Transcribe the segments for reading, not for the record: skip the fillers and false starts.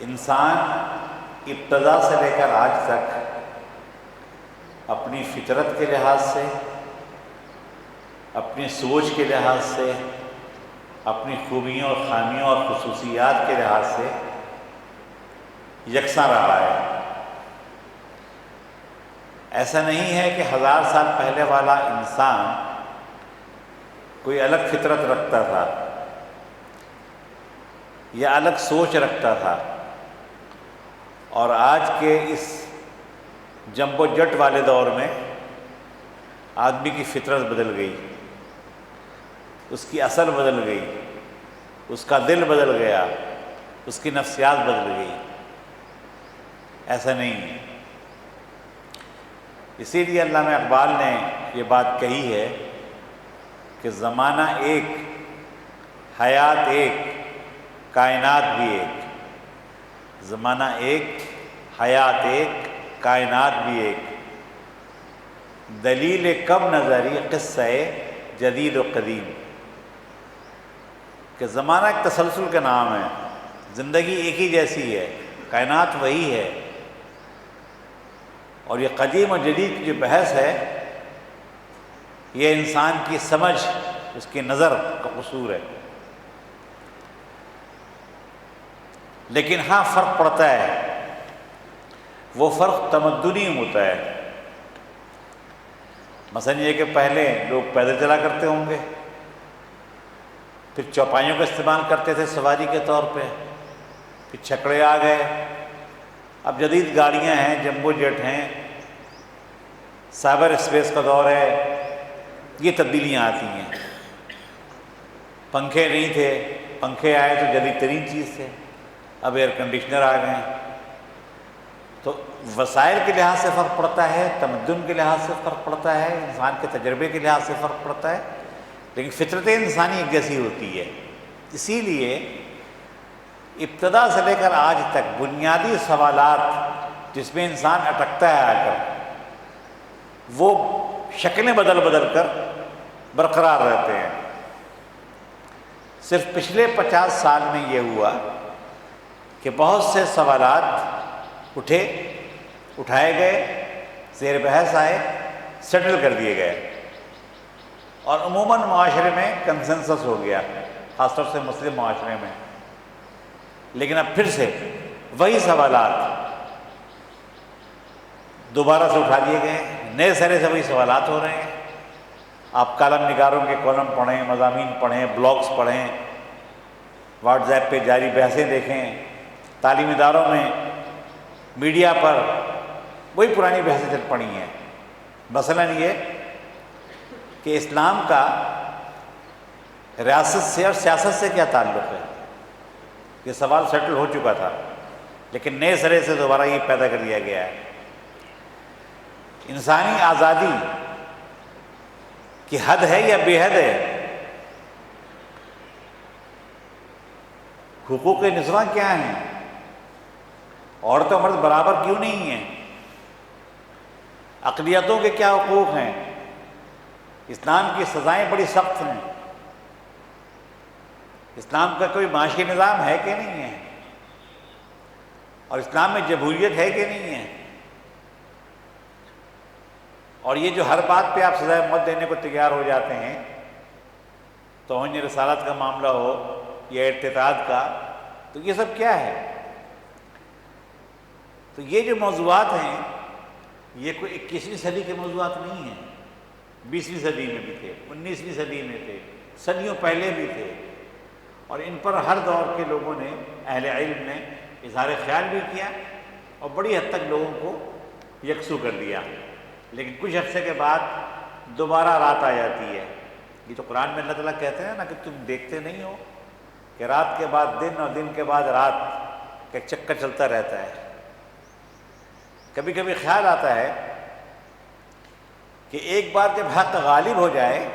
انسان ابتدا سے لے کر آج تک اپنی فطرت کے لحاظ سے، اپنی سوچ کے لحاظ سے، اپنی خوبیوں اور خامیوں اور خصوصیات کے لحاظ سے یکساں رہا ہے۔ ایسا نہیں ہے کہ 1000 سال پہلے والا انسان کوئی الگ فطرت رکھتا تھا یا الگ سوچ رکھتا تھا، اور آج کے اس جمب و جٹ والے دور میں آدمی کی فطرت بدل گئی، اس کی اصل بدل گئی، اس کا دل بدل گیا، اس کی نفسیات بدل گئی۔ ایسا نہیں ہے۔ اسی لیے علامہ اقبال نے یہ بات کہی ہے کہ زمانہ ایک، حیات ایک، کائنات بھی ایک۔ زمانہ ایک، حیات ایک، کائنات بھی ایک۔ دلیل کم نظری قصہ جدید و قدیم، کہ زمانہ ایک تسلسل کا نام ہے، زندگی ایک ہی جیسی ہے، کائنات وہی ہے، اور یہ قدیم و جدید کی جو بحث ہے یہ انسان کی سمجھ، اس کی نظر کا قصور ہے۔ لیکن ہاں فرق پڑتا ہے، وہ فرق تمدنی ہوتا ہے۔ مثلا یہ کہ پہلے لوگ پیدل چلا کرتے ہوں گے، پھر چوپائیوں کا استعمال کرتے تھے سواری کے طور پہ، پھر چھکڑے آ گئے، اب جدید گاڑیاں ہیں، جمبو جیٹ ہیں، سائبر اسپیس کا دور ہے، یہ تبدیلیاں آتی ہیں۔ پنکھے نہیں تھے، پنکھے آئے تو جدید ترین چیز تھے، اب ایئر کنڈیشنر آ گئے ہیں۔ تو وسائل کے لحاظ سے فرق پڑتا ہے، تمدن کے لحاظ سے فرق پڑتا ہے، انسان کے تجربے کے لحاظ سے فرق پڑتا ہے، لیکن فطرت انسانی ایک جیسی ہوتی ہے۔ اسی لیے ابتدا سے لے کر آج تک بنیادی سوالات جس میں انسان اٹکتا ہے آ کر، وہ شکلیں بدل بدل کر برقرار رہتے ہیں۔ صرف پچھلے 50 سال میں یہ ہوا کہ بہت سے سوالات اٹھائے گئے، زیر بحث آئے، سیٹل کر دیے گئے، اور عموماً معاشرے میں کنسنسس ہو گیا، خاص طور سے مسلم معاشرے میں۔ لیکن اب پھر سے وہی سوالات دوبارہ سے اٹھا دیے گئے، نئے سرے سے وہی سوالات ہو رہے ہیں۔ آپ کالم نگاروں کے کالم پڑھیں، مضامین پڑھیں، بلاگز پڑھیں، واٹس ایپ پہ جاری بحثیں دیکھیں، تعلیمی اداروں میں، میڈیا پر وہی پرانی بحثیں چل پڑی ہیں۔ مثلاً یہ کہ اسلام کا ریاست سے اور سیاست سے کیا تعلق ہے، یہ سوال سیٹل ہو چکا تھا، لیکن نئے سرے سے دوبارہ یہ پیدا کر دیا گیا ہے۔ انسانی آزادی کی حد ہے یا بے حد ہے؟ حقوق نسواں کیا ہیں؟ عورت و مرد برابر کیوں نہیں ہیں؟ اقلیتوں کے کیا حقوق ہیں؟ اسلام کی سزائیں بڑی سخت ہیں۔ اسلام کا کوئی معاشی نظام ہے کہ نہیں ہے؟ اور اسلام میں جمہوریت ہے کہ نہیں ہے؟ اور یہ جو ہر بات پہ آپ سزائے موت دینے کو تیار ہو جاتے ہیں، توہین رسالت کا معاملہ ہو یا ارتداد کا، تو یہ سب کیا ہے؟ تو یہ جو موضوعات ہیں یہ کوئی 21ویں صدی کے موضوعات نہیں ہیں، 20ویں صدی میں بھی تھے، 19ویں صدی میں تھے، صدیوں پہلے بھی تھے، اور ان پر ہر دور کے لوگوں نے، اہل علم نے اظہار خیال بھی کیا اور بڑی حد تک لوگوں کو یکسو کر دیا۔ لیکن کچھ عرصے کے بعد دوبارہ رات آ جاتی ہے۔ یہ تو قرآن میں اللہ تعالیٰ کہتے ہیں نا کہ تم دیکھتے نہیں ہو کہ رات کے بعد دن اور دن کے بعد رات کا ایک چکر چلتا رہتا ہے۔ کبھی کبھی خیال آتا ہے کہ ایک بار جب حق غالب ہو جائے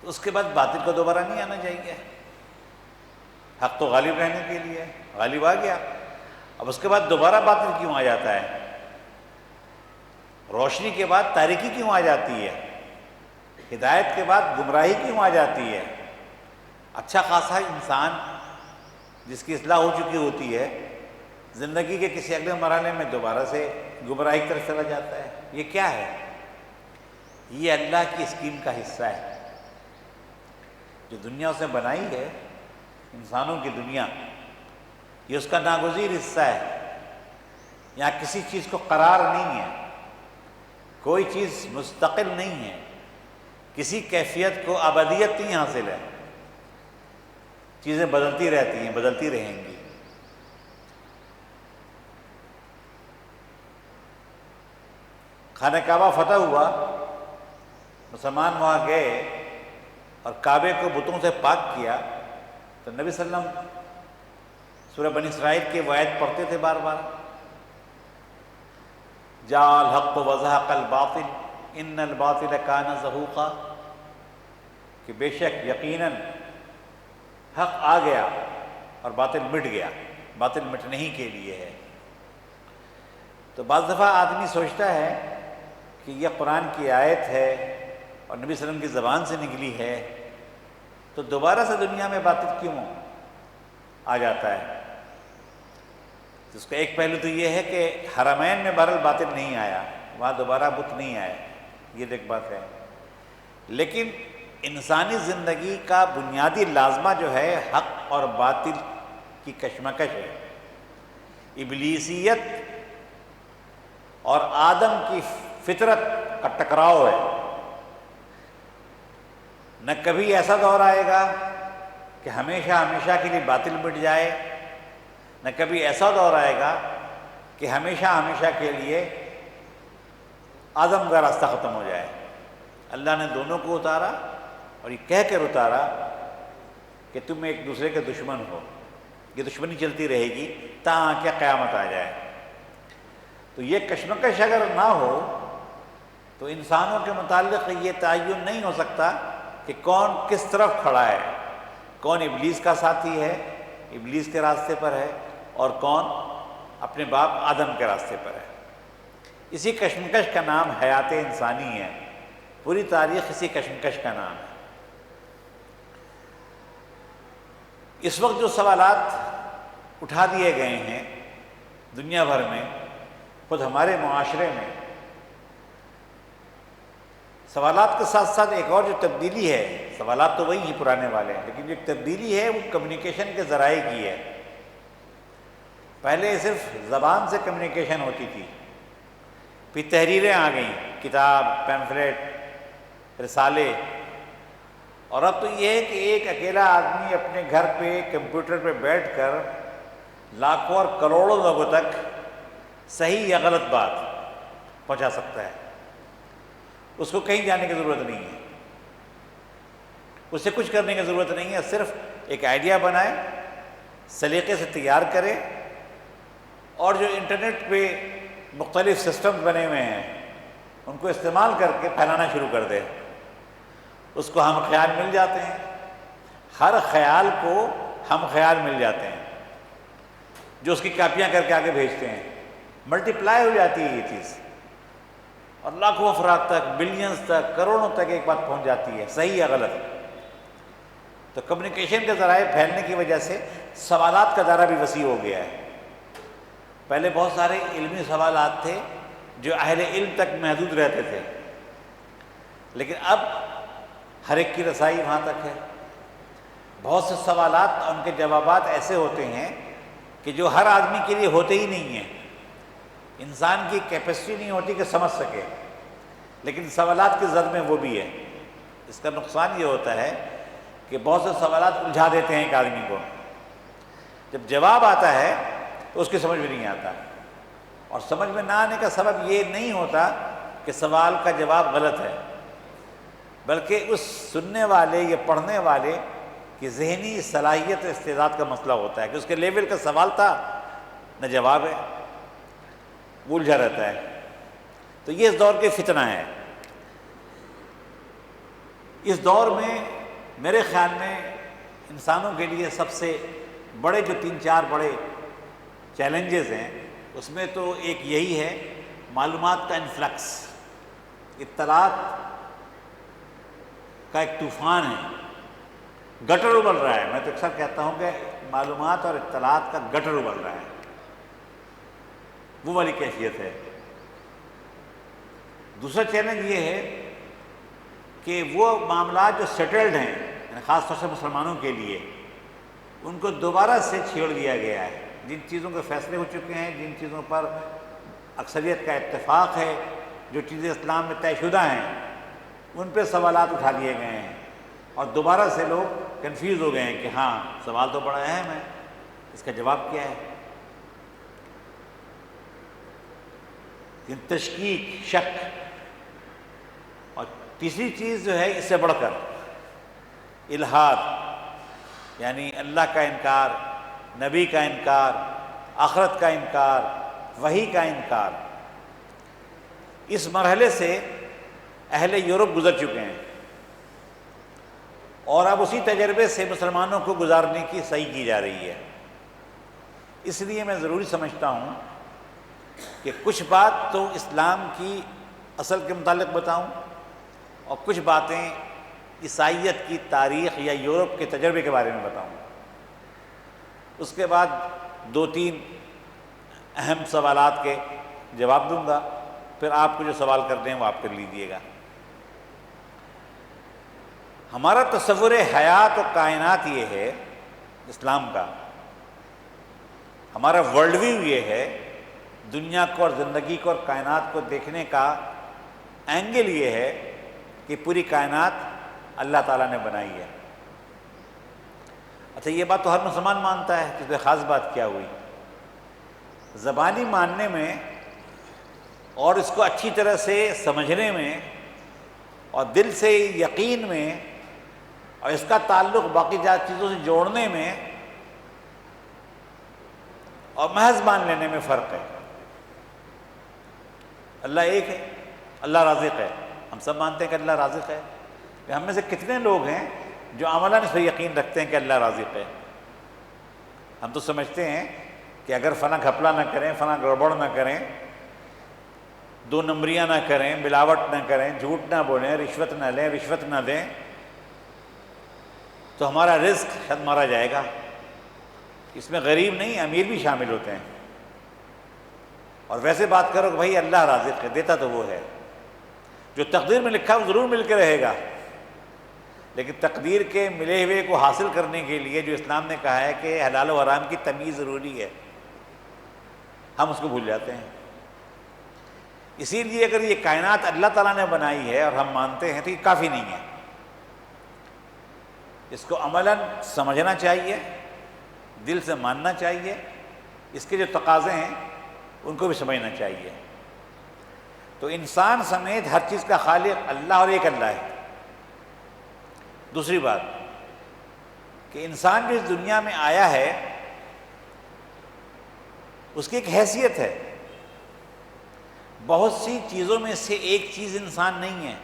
تو اس کے بعد باطل کو دوبارہ نہیں آنا چاہیے۔ حق تو غالب رہنے کے لیے غالب آ گیا، اب اس کے بعد دوبارہ باطل کیوں آ جاتا ہے؟ روشنی کے بعد تاریکی کیوں آ جاتی ہے؟ ہدایت کے بعد گمراہی کیوں آ جاتی ہے؟ اچھا خاصا انسان جس کی اصلاح ہو چکی ہوتی ہے زندگی کے کسی اگلے مرحلے میں دوبارہ سے گمراہی کی طرف چلا جاتا ہے۔ یہ کیا ہے؟ یہ اللہ کی اسکیم کا حصہ ہے۔ جو دنیا اس نے بنائی ہے، انسانوں کی دنیا، یہ اس کا ناگزیر حصہ ہے۔ یہاں کسی چیز کو قرار نہیں ہے، کوئی چیز مستقل نہیں ہے، کسی کیفیت کو ابدیت نہیں حاصل ہے۔ چیزیں بدلتی رہتی ہیں، بدلتی رہیں گی۔ خانہ کعبہ فتح ہوا، مسلمان وہاں گئے اور کعبے کو بتوں سے پاک کیا، تو نبی صلی اللہ علیہ وسلم سورہ بنی اسرائیل کی وہ آیت پڑھتے تھے بار بار، جاء الحق وزهق الباطل ان الباطل کان زہوقا، کہ بے شک یقیناً حق آ گیا اور باطل مٹ گیا، باطل مٹنے ہی کے لیے ہے۔ تو بعض دفعہ آدمی سوچتا ہے کہ یہ قرآن کی آیت ہے اور نبی صلی اللہ علیہ وسلم کی زبان سے نکلی ہے، تو دوبارہ سے دنیا میں باطل کیوں آ جاتا ہے؟ تو اس کا ایک پہلو تو یہ ہے کہ حرمین میں بہرحال باطل نہیں آیا، وہاں دوبارہ بت نہیں آئے، یہ ایک بات ہے۔ لیکن انسانی زندگی کا بنیادی لازمہ جو ہے حق اور باطل کی کشمکش ہے، ابلیسیت اور آدم کی فطرت کا ٹکراؤ ہے۔ نہ کبھی ایسا دور آئے گا کہ ہمیشہ ہمیشہ کے لیے باطل مٹ جائے، نہ کبھی ایسا دور آئے گا کہ ہمیشہ ہمیشہ کے لیے آدم کا راستہ ختم ہو جائے۔ اللہ نے دونوں کو اتارا اور یہ کہہ کر اتارا کہ تم ایک دوسرے کے دشمن ہو، یہ دشمنی چلتی رہے گی تاکہ قیامت آ جائے۔ تو یہ کشمکش اگر نہ ہو تو انسانوں کے متعلق یہ تعین نہیں ہو سکتا کہ کون کس طرف کھڑا ہے، کون ابلیس کا ساتھی ہے، ابلیس کے راستے پر ہے، اور کون اپنے باپ آدم کے راستے پر ہے۔ اسی کشمکش کا نام حیات انسانی ہے، پوری تاریخ اسی کشمکش کا نام ہے۔ اس وقت جو سوالات اٹھا دیے گئے ہیں دنیا بھر میں، خود ہمارے معاشرے میں، سوالات کے ساتھ ساتھ ایک اور جو تبدیلی ہے، سوالات تو وہی ہیں پرانے والے ہیں، لیکن جو تبدیلی ہے وہ کمیونیکیشن کے ذرائع کی ہے۔ پہلے صرف زبان سے کمیونیکیشن ہوتی تھی، پھر تحریریں آ گئیں، کتاب، پیمفلیٹ، رسالے، اور اب تو یہ ہے کہ ایک اکیلا آدمی اپنے گھر پہ کمپیوٹر پہ بیٹھ کر لاکھوں اور کروڑوں لوگوں تک صحیح یا غلط بات پہنچا سکتا ہے۔ اس کو کہیں جانے کی ضرورت نہیں ہے، اسے کچھ کرنے کی ضرورت نہیں ہے، صرف ایک آئیڈیا بنائے، سلیقے سے تیار کرے، اور جو انٹرنیٹ پہ مختلف سسٹم بنے ہوئے ہیں ان کو استعمال کر کے پھیلانا شروع کر دے۔ اس کو ہم خیال مل جاتے ہیں، ہر خیال کو ہم خیال مل جاتے ہیں، جو اس کی کاپیاں کر کے آگے بھیجتے ہیں، ملٹی پلائی ہو جاتی ہے یہ چیز، اور لاکھوں افراد تک، بلینز تک، کروڑوں تک ایک بات پہنچ جاتی ہے، صحیح یا غلط۔ تو کمیونیکیشن کے ذرائع پھیلنے کی وجہ سے سوالات کا دائرہ بھی وسیع ہو گیا ہے۔ پہلے بہت سارے علمی سوالات تھے جو اہل علم تک محدود رہتے تھے، لیکن اب ہر ایک کی رسائی وہاں تک ہے۔ بہت سے سوالات اور ان کے جوابات ایسے ہوتے ہیں کہ جو ہر آدمی کے لیے ہوتے ہی نہیں ہیں، انسان کی کیپیسٹی نہیں ہوتی کہ سمجھ سکے، لیکن سوالات کی زد میں وہ بھی ہے۔ اس کا نقصان یہ ہوتا ہے کہ بہت سے سوالات الجھا دیتے ہیں ایک آدمی کو، جب جواب آتا ہے تو اس کی سمجھ میں نہیں آتا، اور سمجھ میں نہ آنے کا سبب یہ نہیں ہوتا کہ سوال کا جواب غلط ہے، بلکہ اس سننے والے یا پڑھنے والے کی ذہنی صلاحیت استعداد کا مسئلہ ہوتا ہے کہ اس کے لیول کا سوال تھا نہ جواب ہے، وہ الجھا رہتا ہے۔ تو یہ اس دور کی فتنہ ہے۔ اس دور میں میرے خیال میں انسانوں کے لیے سب سے بڑے جو 3-4 بڑے چیلنجز ہیں، اس میں تو ایک یہی ہے، معلومات کا انفلکس، اطلاعات کا ایک طوفان ہے، گٹر ابل رہا ہے۔ میں تو اکثر کہتا ہوں کہ معلومات اور اطلاعات کا گٹر ابل رہا ہے۔ وہ والی کیفیت ہے۔ دوسرا چیلنج یہ ہے کہ وہ معاملات جو سیٹلڈ ہیں، یعنی خاص طور سے مسلمانوں کے لیے، ان کو دوبارہ سے چھیڑ دیا گیا ہے۔ جن چیزوں کے فیصلے ہو چکے ہیں، جن چیزوں پر اکثریت کا اتفاق ہے، جو چیزیں اسلام میں طے شدہ ہیں، ان پہ سوالات اٹھا لیے گئے ہیں، اور دوبارہ سے لوگ کنفیوز ہو گئے ہیں کہ ہاں سوال تو بڑا اہم ہے، اس کا جواب کیا ہے۔ تشکیک، شک، اور تیسری چیز جو ہے اس سے بڑھ کر الحاد، یعنی اللہ کا انکار، نبی کا انکار، آخرت کا انکار، وحی کا انکار۔ اس مرحلے سے اہل یورپ گزر چکے ہیں، اور اب اسی تجربے سے مسلمانوں کو گزارنے کی صحیح کی جا رہی ہے۔ اس لیے میں ضروری سمجھتا ہوں کہ کچھ بات تو اسلام کی اصل کے متعلق بتاؤں، اور کچھ باتیں عیسائیت کی تاریخ یا یورپ کے تجربے کے بارے میں بتاؤں۔ اس کے بعد 2-3 اہم سوالات کے جواب دوں گا، پھر آپ کو جو سوال کرنے ہیں وہ آپ کر لیجیے گا۔ ہمارا تصور حیات و کائنات یہ ہے اسلام کا، ہمارا ورلڈ ویو یہ ہے، دنیا کو اور زندگی کو اور کائنات کو دیکھنے کا اینگل یہ ہے کہ پوری کائنات اللہ تعالیٰ نے بنائی ہے۔ اچھا، یہ بات تو ہر مسلمان مانتا ہے، اس میں خاص بات کیا ہوئی؟ زبانی ماننے میں اور اس کو اچھی طرح سے سمجھنے میں اور دل سے یقین میں اور اس کا تعلق باقی چیزوں سے جوڑنے میں اور محض مان لینے میں فرق ہے۔ اللہ ایک ہے، اللہ رازق ہے، ہم سب مانتے ہیں کہ اللہ رازق ہے۔ ہم میں سے کتنے لوگ ہیں جو عملاً اس پہ یقین رکھتے ہیں کہ اللہ رازق ہے؟ ہم تو سمجھتے ہیں کہ اگر فلاں گھپلا نہ کریں، فلاں گڑبڑ نہ کریں، 2 نمبریاں نہ کریں، ملاوٹ نہ کریں، جھوٹ نہ بولیں، رشوت نہ لیں، رشوت نہ دیں، تو ہمارا رزق شاید مارا جائے گا۔ اس میں غریب نہیں، امیر بھی شامل ہوتے ہیں۔ اور ویسے بات کرو کہ بھائی اللہ رازق ہے، دیتا تو وہ ہے، جو تقدیر میں لکھا وہ ضرور مل کے رہے گا، لیکن تقدیر کے ملے ہوئے کو حاصل کرنے کے لیے جو اسلام نے کہا ہے کہ حلال و حرام کی تمیز ضروری ہے، ہم اس کو بھول جاتے ہیں۔ اسی لیے اگر یہ کائنات اللہ تعالیٰ نے بنائی ہے اور ہم مانتے ہیں تو یہ کافی نہیں ہے، اس کو عملاً سمجھنا چاہیے، دل سے ماننا چاہیے، اس کے جو تقاضے ہیں ان کو بھی سمجھنا چاہیے۔ تو انسان سمیت ہر چیز کا خالق اللہ اور ایک اللہ ہے۔ دوسری بات کہ انسان جو اس دنیا میں آیا ہے اس کی ایک حیثیت ہے، بہت سی چیزوں میں سے ایک چیز انسان نہیں ہے،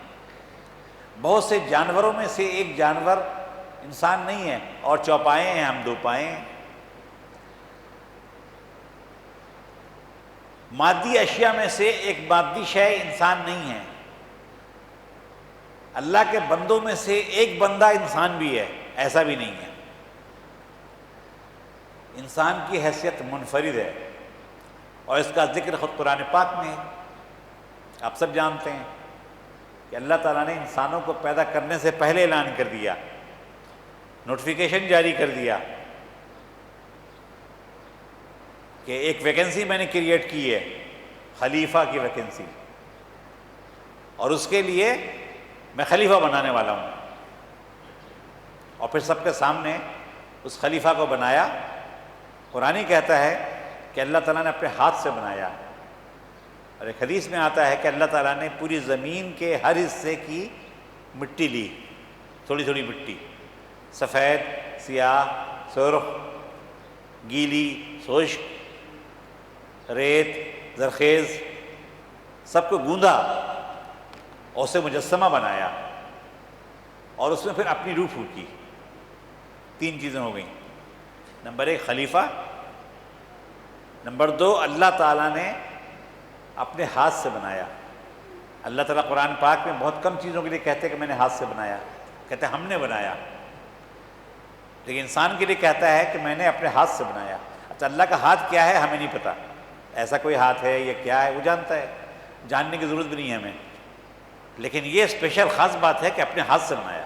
بہت سے جانوروں میں سے ایک جانور انسان نہیں ہے، اور چوپائے ہیں، ہم 2 پائے ہیں۔ مادی اشیاء میں سے ایک مادی شے انسان نہیں ہے، اللہ کے بندوں میں سے ایک بندہ انسان بھی ہے، ایسا بھی نہیں ہے۔ انسان کی حیثیت منفرد ہے، اور اس کا ذکر خود قرآن پاک میں ہے۔ آپ سب جانتے ہیں کہ اللہ تعالیٰ نے انسانوں کو پیدا کرنے سے پہلے اعلان کر دیا، نوٹیفیکیشن جاری کر دیا کہ ایک ویکنسی میں نے کریٹ کی ہے، خلیفہ کی ویکنسی، اور اس کے لیے میں خلیفہ بنانے والا ہوں۔ اور پھر سب کے سامنے اس خلیفہ کو بنایا۔ قرآن ہی کہتا ہے کہ اللہ تعالیٰ نے اپنے ہاتھ سے بنایا، اور ایک حدیث میں آتا ہے کہ اللہ تعالیٰ نے پوری زمین کے ہر حصے کی مٹی لی، تھوڑی تھوڑی مٹی، سفید، سیاہ، سرخ، گیلی، خشک، ریت، زرخیز، سب کو گوندا اور اسے مجسمہ بنایا، اور اس میں پھر اپنی روح پھونکی۔ 3 چیزیں ہو گئیں، نمبر 1 خلیفہ، نمبر 2 اللہ تعالیٰ نے اپنے ہاتھ سے بنایا۔ اللہ تعالیٰ قرآن پاک میں بہت کم چیزوں کے لیے کہتے ہیں کہ میں نے ہاتھ سے بنایا، کہتے ہیں ہم نے بنایا، لیکن انسان کے لیے کہتا ہے کہ میں نے اپنے ہاتھ سے بنایا۔ اچھا، اللہ کا ہاتھ کیا ہے ہمیں نہیں پتہ، ایسا کوئی ہاتھ ہے یا کیا ہے وہ جانتا ہے، جاننے کی ضرورت بھی نہیں ہے ہمیں، لیکن یہ اسپیشل خاص بات ہے کہ اپنے ہاتھ سے بنایا۔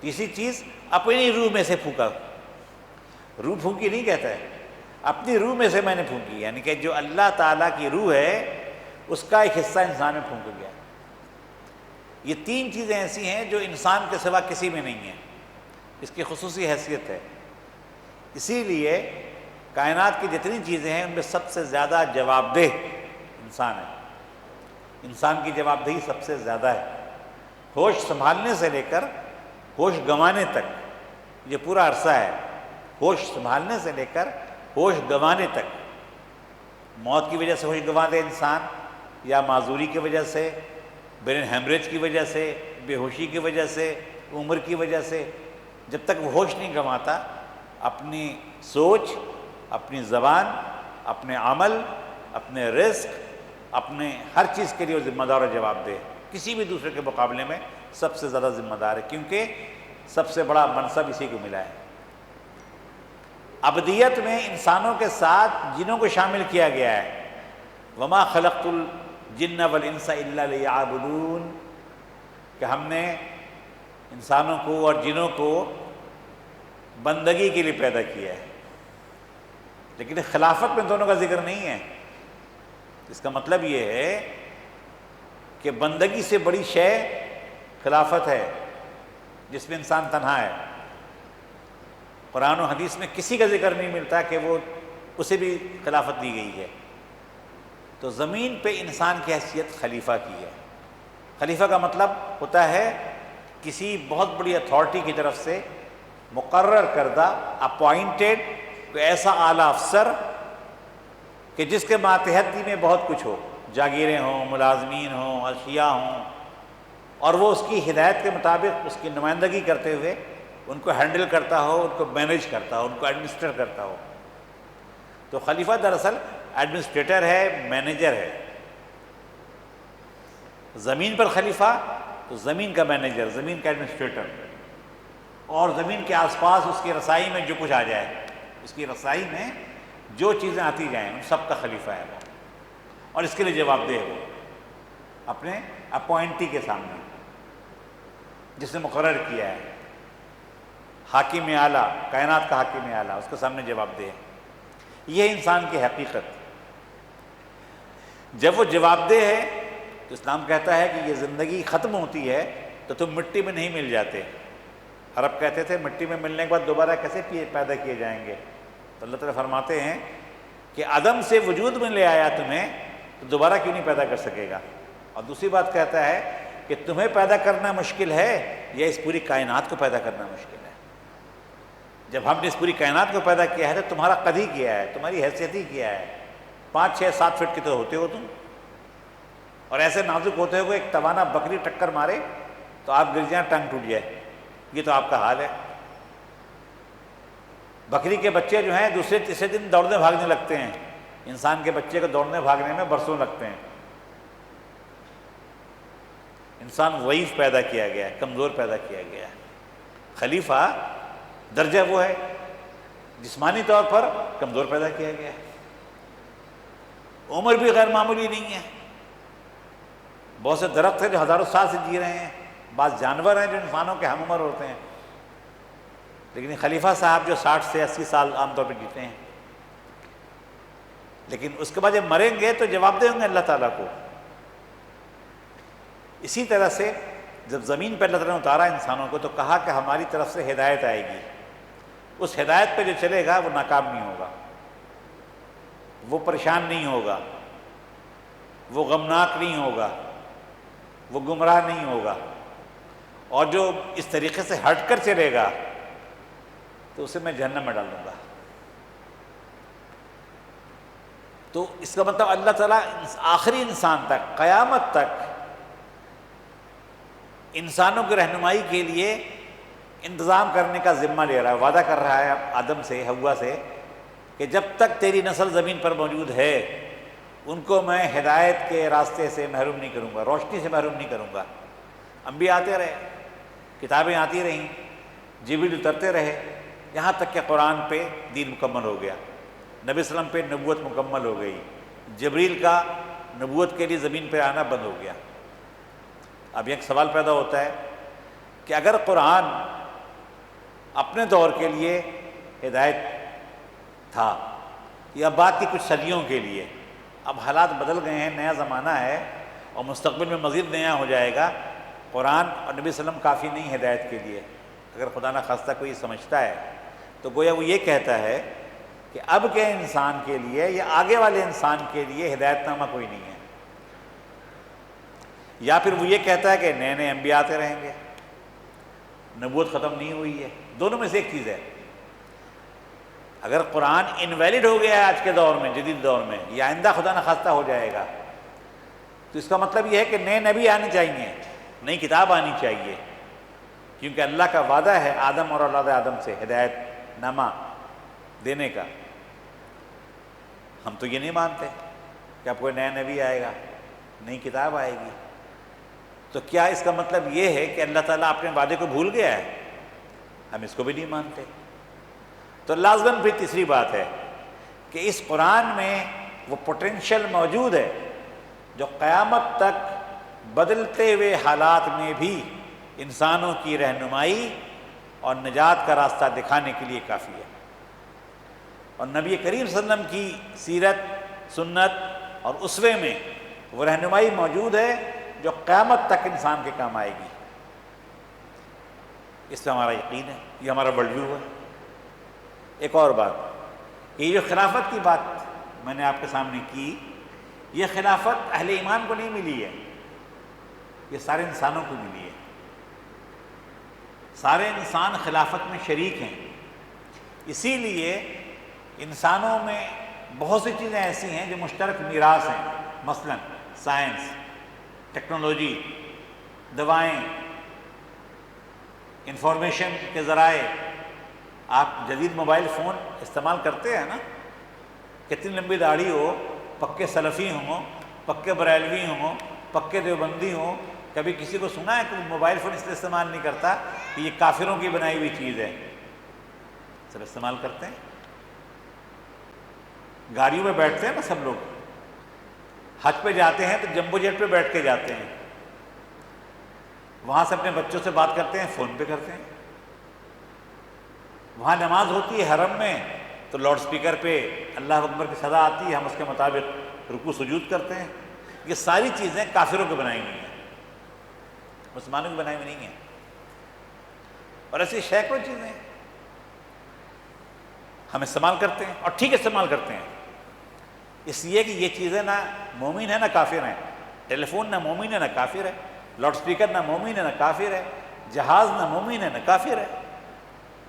تیسری چیز اپنی روح میں سے پھونکا، روح پھونکی نہیں کہتا ہے، اپنی روح میں سے میں نے پھونکی، یعنی کہ جو اللہ تعالیٰ کی روح ہے اس کا ایک حصہ انسان میں پھونک گیا۔ یہ تین چیزیں ایسی ہیں جو انسان کے سوا کسی میں نہیں ہیں، اس کی خصوصی حیثیت ہے۔ اسی لیے کائنات کی جتنی چیزیں ہیں ان میں سب سے زیادہ جواب دہ انسان ہے، انسان کی جواب دہی سب سے زیادہ ہے۔ ہوش سنبھالنے سے لے کر ہوش گنوانے تک یہ پورا عرصہ ہے، ہوش سنبھالنے سے لے کر ہوش گنوانے تک، موت کی وجہ سے ہوش گنوا دے انسان، یا معذوری کی وجہ سے، برین ہیمریج کی وجہ سے، بے ہوشی کی وجہ سے، عمر کی وجہ سے، جب تک وہ ہوش نہیں گنواتا اپنی سوچ، اپنی زبان، اپنے عمل، اپنے رزق، اپنے ہر چیز کے لیے وہ ذمہ دار و جواب دہ، کسی بھی دوسرے کے مقابلے میں سب سے زیادہ ذمہ دار ہے، کیونکہ سب سے بڑا منصب اسی کو ملا ہے۔ ابدیت میں انسانوں کے ساتھ جنوں کو شامل کیا گیا ہے، وما خلقت الجن والانس الا لیعبدون، کہ ہم نے انسانوں کو اور جنوں کو بندگی کے لیے پیدا کیا ہے، لیکن خلافت میں دونوں کا ذکر نہیں ہے۔ اس کا مطلب یہ ہے کہ بندگی سے بڑی شے خلافت ہے، جس میں انسان تنہا ہے۔ قرآن و حدیث میں کسی کا ذکر نہیں ملتا کہ وہ اسے بھی خلافت دی گئی ہے۔ تو زمین پہ انسان کی حیثیت خلیفہ کی ہے۔ خلیفہ کا مطلب ہوتا ہے کسی بہت بڑی اتھارٹی کی طرف سے مقرر کردہ، اپوائنٹڈ کوئی ایسا اعلیٰ افسر کہ جس کے ماتحتی میں بہت کچھ ہو، جاگیریں ہوں، ملازمین ہوں، اشیاء ہوں، اور وہ اس کی ہدایت کے مطابق اس کی نمائندگی کرتے ہوئے ان کو ہینڈل کرتا ہو، ان کو مینیج کرتا ہو، ان کو ایڈمنسٹر کرتا ہو۔ تو خلیفہ دراصل ایڈمنسٹریٹر ہے، مینیجر ہے۔ زمین پر خلیفہ تو زمین کا مینیجر، زمین کا ایڈمنسٹریٹر، اور زمین کے آس پاس اس کی رسائی میں جو کچھ آ جائے، اس کی رسائی میں جو چیزیں آتی جائیں ان سب کا خلیفہ ہے وہ، اور اس کے لیے جواب دہ ہے وہ اپنے اپوائنٹی کے سامنے، جس نے مقرر کیا ہے، حاکم اعلیٰ، کائنات کا حاکم اعلیٰ، اس کے سامنے جواب دہ ہے۔ یہ انسان کی حقیقت۔ جب وہ جواب دہ ہے تو اسلام کہتا ہے کہ یہ زندگی ختم ہوتی ہے تو تم مٹی میں نہیں مل جاتے۔ عرب کہتے تھے مٹی میں ملنے کے بعد دوبارہ کیسے پیدا کیے جائیں گے؟ تو اللہ تعالیٰ فرماتے ہیں کہ عدم سے وجود میں لے آیا تمہیں تو دوبارہ کیوں نہیں پیدا کر سکے گا؟ اور دوسری بات کہتا ہے کہ تمہیں پیدا کرنا مشکل ہے یا اس پوری کائنات کو پیدا کرنا مشکل ہے؟ جب ہم نے اس پوری کائنات کو پیدا کیا ہے تو تمہارا قد ہی کیا ہے، تمہاری حیثیت ہی کیا ہے، 5 6 7 فٹ کے تو ہوتے ہو تم، اور ایسے نازک ہوتے ہوئے ایک توانا بکری ٹکر مارے تو آپ گر جائیں، ٹانگ ٹوٹ جائے، یہ تو آپ کا حال ہے۔ بکری کے بچے جو ہیں دوسرے تیسرے دن دوڑنے بھاگنے لگتے ہیں، انسان کے بچے کو دوڑنے بھاگنے میں برسوں لگتے ہیں۔ انسان ضعیف پیدا کیا گیا ہے، کمزور پیدا کیا گیا ہے۔ خلیفہ درجہ وہ ہے جسمانی طور پر کمزور پیدا کیا گیا ہے، عمر بھی غیر معمولی نہیں ہے۔ بہت سے درخت ہیں جو ہزاروں سال سے جی رہے ہیں، بعض جانور ہیں جو انسانوں کے ہم عمر ہوتے ہیں، لیکن خلیفہ صاحب جو 60 سے 80 سال عام طور پہ جیتے ہیں، لیکن اس کے بعد جب مریں گے تو جواب دیں گے اللہ تعالیٰ کو۔ اسی طرح سے جب زمین پہ اللہ تعالیٰ نے اتارا انسانوں کو تو کہا کہ ہماری طرف سے ہدایت آئے گی، اس ہدایت پہ جو چلے گا وہ ناکام نہیں ہوگا، وہ پریشان نہیں ہوگا، وہ غمناک نہیں ہوگا، وہ گمراہ نہیں ہوگا، اور جو اس طریقے سے ہٹ کر چلے گا تو اسے میں جہنم میں ڈال دوں گا۔ تو اس کا مطلب اللہ تعالیٰ آخری انسان تک، قیامت تک انسانوں کی رہنمائی کے لیے انتظام کرنے کا ذمہ لے رہا ہے، وعدہ کر رہا ہے آدم سے، حوا سے، کہ جب تک تیری نسل زمین پر موجود ہے ان کو میں ہدایت کے راستے سے محروم نہیں کروں گا، روشنی سے محروم نہیں کروں گا۔ انبیاء آتے رہے، کتابیں آتی رہیں، جبریل اترتے رہے، یہاں تک کہ قرآن پہ دین مکمل ہو گیا۔ نبی صلی اللہ علیہ وسلم پہ نبوت مکمل ہو گئی، جبریل کا نبوت کے لیے زمین پہ آنا بند ہو گیا۔ اب ایک سوال پیدا ہوتا ہے کہ اگر قرآن اپنے دور کے لیے ہدایت تھا یا بعد کی کچھ صدیوں کے لیے، اب حالات بدل گئے ہیں، نیا زمانہ ہے اور مستقبل میں مزید نیا ہو جائے گا، قرآن اور نبی صلی اللہ علیہ وسلم کافی نہیں ہدایت کے لیے، اگر خدا نہ خواستہ کوئی سمجھتا ہے تو گویا وہ یہ کہتا ہے کہ اب کے انسان کے لیے یا آگے والے انسان کے لیے ہدایت نامہ کوئی نہیں ہے، یا پھر وہ یہ کہتا ہے کہ نئے نئے انبیاء آتے رہیں گے، نبوت ختم نہیں ہوئی ہے۔ دونوں میں سے ایک چیز ہے، اگر قرآن انویلڈ ہو گیا ہے آج کے دور میں، جدید دور میں، یا آئندہ خدا نخواستہ ہو جائے گا، تو اس کا مطلب یہ ہے کہ نئے نبی آنے چاہیے، نئی کتاب آنی چاہیے، کیونکہ اللہ کا وعدہ ہے آدم اور اولاد آدم سے ہدایت نامہ دینے کا۔ ہم تو یہ نہیں مانتے کہ اب کوئی نیا نبی آئے گا، نئی کتاب آئے گی، تو کیا اس کا مطلب یہ ہے کہ اللہ تعالیٰ اپنے وعدے کو بھول گیا ہے؟ ہم اس کو بھی نہیں مانتے۔ تو لازماً پھر تیسری بات ہے کہ اس قرآن میں وہ پوٹینشل موجود ہے جو قیامت تک بدلتے ہوئے حالات میں بھی انسانوں کی رہنمائی اور نجات کا راستہ دکھانے کے لیے کافی ہے، اور نبی کریم صلی اللہ علیہ وسلم کی سیرت، سنت اور اسوے میں وہ رہنمائی موجود ہے جو قیامت تک انسان کے کام آئے گی۔ اس پہ ہمارا یقین ہے، یہ ہمارا ورلڈ ویو ہے۔ ایک اور بات، یہ جو خلافت کی بات میں نے آپ کے سامنے کی، یہ خلافت اہل ایمان کو نہیں ملی ہے، یہ سارے انسانوں کو ملی ہے، سارے انسان خلافت میں شریک ہیں۔ اسی لیے انسانوں میں بہت سی چیزیں ایسی ہیں جو مشترک میراث ہیں، مثلا سائنس، ٹیکنالوجی، دوائیں، انفارمیشن کے ذرائع۔ آپ جدید موبائل فون استعمال کرتے ہیں نا، کتنی لمبی داڑھی ہو، پکے سلفی ہوں، پکے بریلوی ہوں، پکے دیوبندی ہوں، کبھی کسی کو سنا ہے کہ وہ موبائل فون اس لیے استعمال نہیں کرتا کہ یہ کافروں کی بنائی ہوئی چیز ہے؟ سب استعمال کرتے ہیں، گاڑیوں میں بیٹھتے ہیں نا سب لوگ، حج پہ جاتے ہیں تو جمبو جیٹ پہ بیٹھ کے جاتے ہیں، وہاں سے اپنے بچوں سے بات کرتے ہیں، فون پہ کرتے ہیں، وہاں نماز ہوتی ہے حرم میں تو لاؤڈ سپیکر پہ اللہ اکبر کی صدا آتی ہے، ہم اس کے مطابق رکوع سجود کرتے ہیں۔ یہ ساری چیزیں کافروں کی بنائی ہوئی ہیں، مسلمانوں کی بنائی ہوئی نہیں ہیں، اور ایسی سینکڑوں چیزیں ہم استعمال کرتے ہیں، اور ٹھیک استعمال کرتے ہیں، اس لیے کہ یہ چیزیں نہ مومن ہیں نہ کافر ہیں۔ ٹیلی فون نہ مومن ہے نہ کافر ہے، لاؤڈ سپیکر نہ مومن ہے نہ کافر ہے، جہاز نہ مومن ہے نہ کافر ہے،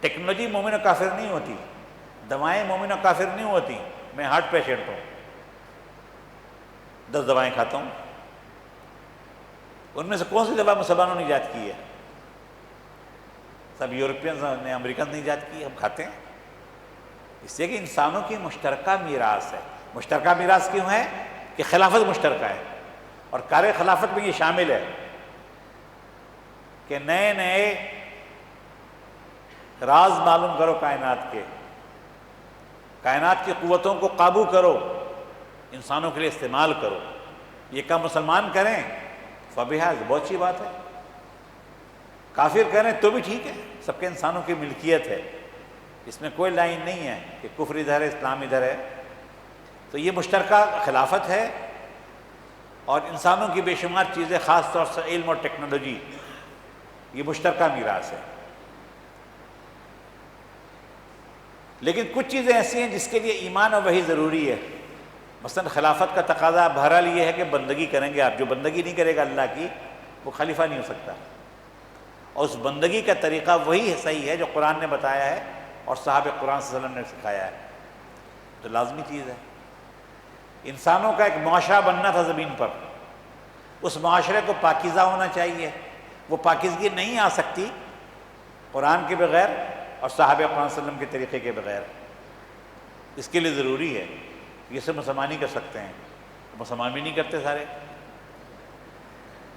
ٹیکنالوجی مومن و کافر نہیں ہوتی، دوائیں مومن و کافر نہیں ہوتی۔ میں ہارٹ پیشنٹ ہوں، 10 دوائیں کھاتا ہوں، ان میں سے کون سی دوا مسلمانوں نے ایجاد کی ہے؟ سب یورپینز نے، امریکنز نے ایجاد کی، ہم کھاتے ہیں۔ اس لیے کہ انسانوں کی مشترکہ میراث ہے۔ مشترکہ میراث کیوں ہے؟ کہ خلافت مشترکہ ہے، اور کار خلافت میں یہ شامل ہے کہ نئے نئے راز معلوم کرو کائنات کے، کائنات کی قوتوں کو قابو کرو، انسانوں کے لیے استعمال کرو۔ یہ کام مسلمان کریں فبہا، بہت اچھی بات ہے، کافر کریں تو بھی ٹھیک ہے، سب کے انسانوں کی ملکیت ہے، اس میں کوئی لائن نہیں ہے کہ کفر ادھر ہے اسلام ادھر ہے۔ تو یہ مشترکہ خلافت ہے، اور انسانوں کی بے شمار چیزیں، خاص طور سے علم اور ٹیکنالوجی، یہ مشترکہ میراث ہے۔ لیکن کچھ چیزیں ایسی ہیں جس کے لیے ایمان اور وحی ضروری ہے۔ مثلا خلافت کا تقاضا بہرحال یہ ہے کہ بندگی کریں گے آپ، جو بندگی نہیں کرے گا اللہ کی وہ خلیفہ نہیں ہو سکتا، اور اس بندگی کا طریقہ وہی صحیح ہے جو قرآن نے بتایا ہے اور صحابہ قرآن صلی اللہ علیہ وسلم نے سکھایا ہے، تو لازمی چیز ہے۔ انسانوں کا ایک معاشرہ بننا تھا زمین پر، اس معاشرے کو پاکیزہ ہونا چاہیے، وہ پاکیزگی نہیں آ سکتی قرآن کے بغیر اور صحابہ قرآن صلی اللہ علیہ وسلم کے طریقے کے بغیر۔ اس کے لیے ضروری ہے، یہ سب مسلمان ہی کر سکتے ہیں، مسلمان بھی نہیں کرتے سارے۔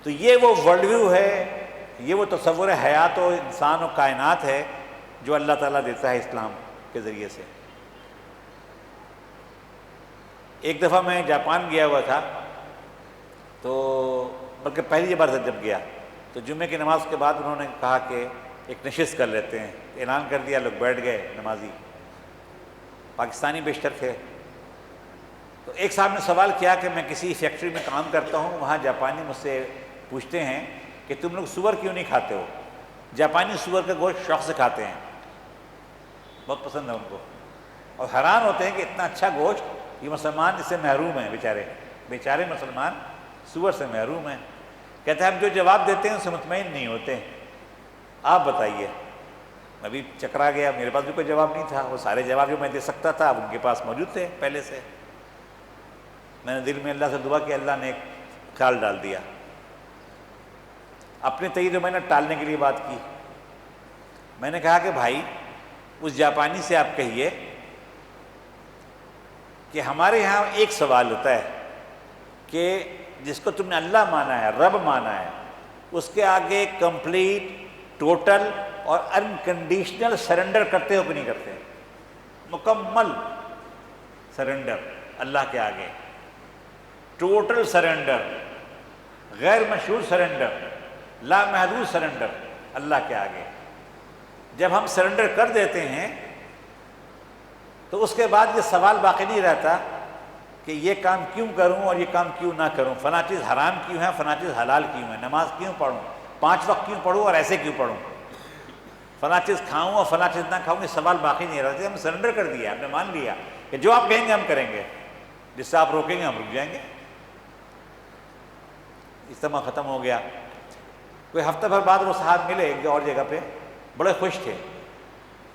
تو یہ وہ ورلڈ ویو ہے، یہ وہ تصور حیات و انسان و کائنات ہے جو اللہ تعالیٰ دیتا ہے اسلام کے ذریعے سے۔ ایک دفعہ میں جاپان گیا ہوا تھا، تو بلکہ پہلی بار جب گیا تو جمعے کی نماز کے بعد انہوں نے کہا کہ ایک نشست کر لیتے ہیں، اعلان کر دیا، لوگ بیٹھ گئے، نمازی پاکستانی بیشتر تھے۔ تو ایک صاحب نے سوال کیا کہ میں کسی فیکٹری میں کام کرتا ہوں، وہاں جاپانی مجھ سے پوچھتے ہیں کہ تم لوگ سور کیوں نہیں کھاتے ہو؟ جاپانی سور کا گوشت شوق سے کھاتے ہیں، بہت پسند ہے ان کو، اور حیران ہوتے ہیں کہ اتنا اچھا گوشت، یہ مسلمان اس سے محروم ہیں، بیچارے مسلمان سور سے محروم ہیں۔ کہتے ہیں ہم جو جواب دیتے ہیں ان سے مطمئن نہیں ہوتے، آپ بتائیے۔ میں بھی چکرا گیا، میرے پاس بھی کوئی جواب نہیں تھا، وہ سارے جواب جو میں دے سکتا تھا اب ان کے پاس موجود تھے پہلے سے۔ میں نے دل میں اللہ سے دعا کہ اللہ نے ایک خیال ڈال دیا، اپنے تئیں جو میں نے ٹالنے کے لیے بات کی، میں نے کہا کہ بھائی اس جاپانی سے آپ کہیے کہ ہمارے یہاں ایک سوال ہوتا ہے کہ جس کو تم نے اللہ مانا ہے، رب مانا ہے، اس کے آگے کمپلیٹ، ٹوٹل اور انکنڈیشنل سرنڈر کرتے ہو کہ نہیں کرتے؟ مکمل سرنڈر اللہ کے آگے، ٹوٹل سرنڈر، غیر مشروط سرنڈر، لامحدود سرنڈر اللہ کے آگے۔ جب ہم سرنڈر کر دیتے ہیں تو اس کے بعد یہ سوال باقی نہیں رہتا کہ یہ کام کیوں کروں اور یہ کام کیوں نہ کروں، فلاں چیز حرام کیوں ہے، فلاں چیز حلال کیوں ہے، نماز کیوں پڑھوں، 5 وقت کیوں پڑھوں اور ایسے کیوں پڑھوں، فلاں چیز کھاؤں اور فلاں چیز نہ کھاؤں، یہ سوال باقی نہیں رہتے۔ ہم سرنڈر کر دیا، ہم نے مان لیا کہ جو آپ کہیں گے ہم کریں گے، جس سے آپ روکیں گے ہم رک جائیں گے۔ اجتماع ختم ہو گیا، کوئی ہفتہ بھر بعد وہ صاحب ملے ایک اور جگہ پہ، بڑے خوش تھے،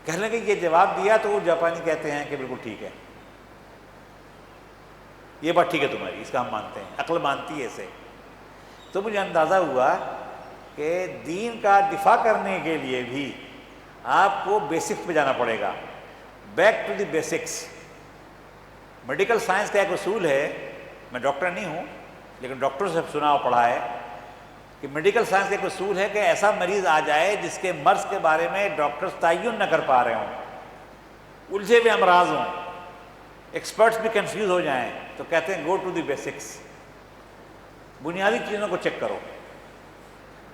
کہنے لگے یہ جواب دیا تو وہ جاپانی کہتے ہیں کہ بالکل ٹھیک ہے، یہ بات ٹھیک ہے تمہاری، اس کا ہم مانتے ہیں، عقل مانتی ہے اسے۔ تو مجھے اندازہ ہوا کہ دین کا دفاع کرنے کے لیے بھی آپ کو بیسکس پہ جانا پڑے گا، back to the basics. Medical science کا ایک اصول ہے، میں ڈاکٹر نہیں ہوں لیکن ڈاکٹر سے سنا اور پڑھا ہے کہ میڈیکل سائنس کا ایک اصول ہے کہ ایسا مریض آ جائے جس کے مرض کے بارے میں ڈاکٹرز تعین نہ کر پا رہے ہوں، الجھے ہوئے امراض ہوں، ایکسپرٹس بھی کنفیوز ہو جائیں، تو کہتے ہیں گو ٹو دی بیسکس، بنیادی چیزوں کو چیک کرو،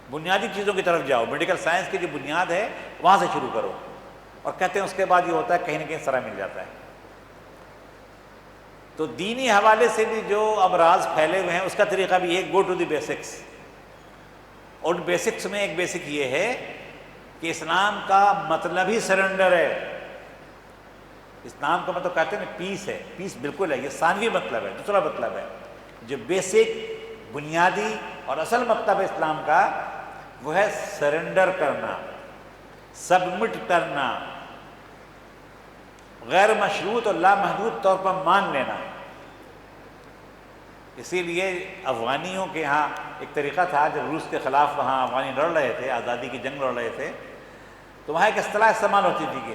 بنیادی چیزوں کی طرف جاؤ، میڈیکل سائنس کی جو بنیاد ہے وہاں سے شروع کرو، اور کہتے ہیں اس کے بعد یہ ہوتا ہے کہیں نہ کہیں سرا مل جاتا ہے۔ تو دینی حوالے سے بھی جو امراض پھیلے ہوئے ہیں اس کا طریقہ بھی ہے گو ٹو دی بیسکس، اور ان بیسکس میں ایک بیسک یہ ہے کہ اسلام کا مطلب ہی سرنڈر ہے۔ اسلام کا مطلب کہتے ہیں نا پیس ہے، پیس بالکل ہے، یہ ثانوی مطلب ہے، دوسرا مطلب ہے۔ جو بیسک، بنیادی اور اصل مطلب ہے اسلام کا وہ ہے سرنڈر کرنا، سبمٹ کرنا، غیر مشروط اور لامحدود طور پر مان لینا۔ اسی لیے افغانیوں کے ہاں ایک طریقہ تھا، جب روس کے خلاف وہاں افغانی لڑ رہے تھے، آزادی کی جنگ لڑ رہے تھے، تو وہاں ایک اصطلاح استعمال ہوتی تھی کہ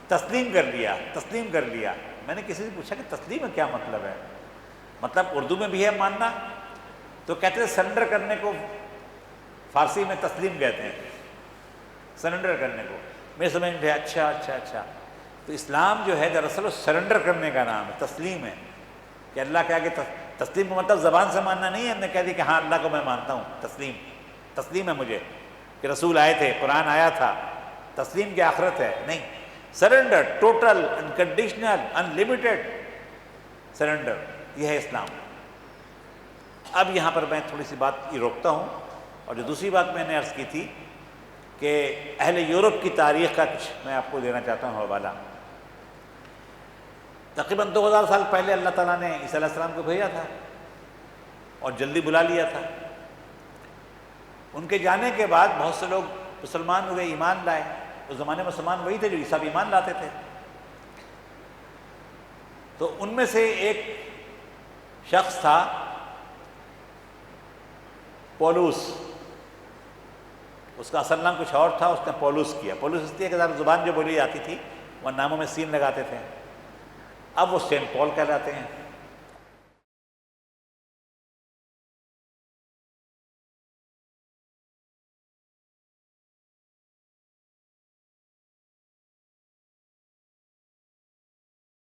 تسلیم کر لیا، تسلیم کر لیا۔ میں نے کسی سے پوچھا کہ تسلیم کا کیا مطلب ہے؟ مطلب اردو میں بھی ہے ماننا، تو کہتے ہیں سرنڈر کرنے کو فارسی میں تسلیم کہتے ہیں، سرنڈر کرنے کو۔ میرے سمجھ میں اچھا، تو اسلام جو ہے دراصل وہ سرنڈر کرنے کا نام ہے، تسلیم ہے، کہ اللہ کے آگے تسلیم کا مطلب زبان سے ماننا نہیں ہے، ہم نے کہہ دیا کہ ہاں اللہ کو میں مانتا ہوں، تسلیم ہے مجھے کہ رسول آئے تھے، قرآن آیا تھا، تسلیم کی آخرت ہے، نہیں، surrender, total, unconditional, unlimited surrender, یہ ہے اسلام۔ اب یہاں پر میں تھوڑی سی بات یہ روکتا ہوں، اور جو دوسری بات میں نے عرض کی تھی کہ اہل یورپ کی تاریخ کا کچھ میں آپ کو دینا چاہتا ہوں حوالہ۔ تقریباً 2000 سال پہلے اللہ تعالیٰ نے عیسیٰ علیہ السلام کو بھیجا تھا اور جلدی بلا لیا تھا۔ ان کے جانے کے بعد بہت سے لوگ مسلمان ہوئے، ایمان لائے۔ اس زمانے میں مسلمان وہی تھے جو عیسیٰ بھی ایمان لاتے تھے۔ تو ان میں سے ایک شخص تھا پولوس، اس کا اصل نام کچھ اور تھا، اس نے پولوس کیا۔ پولوس اس لیے کہ زبان جو بولی جاتی تھی وہ ناموں میں سین لگاتے تھے، اب وہ سینٹ پول کہلاتے ہیں۔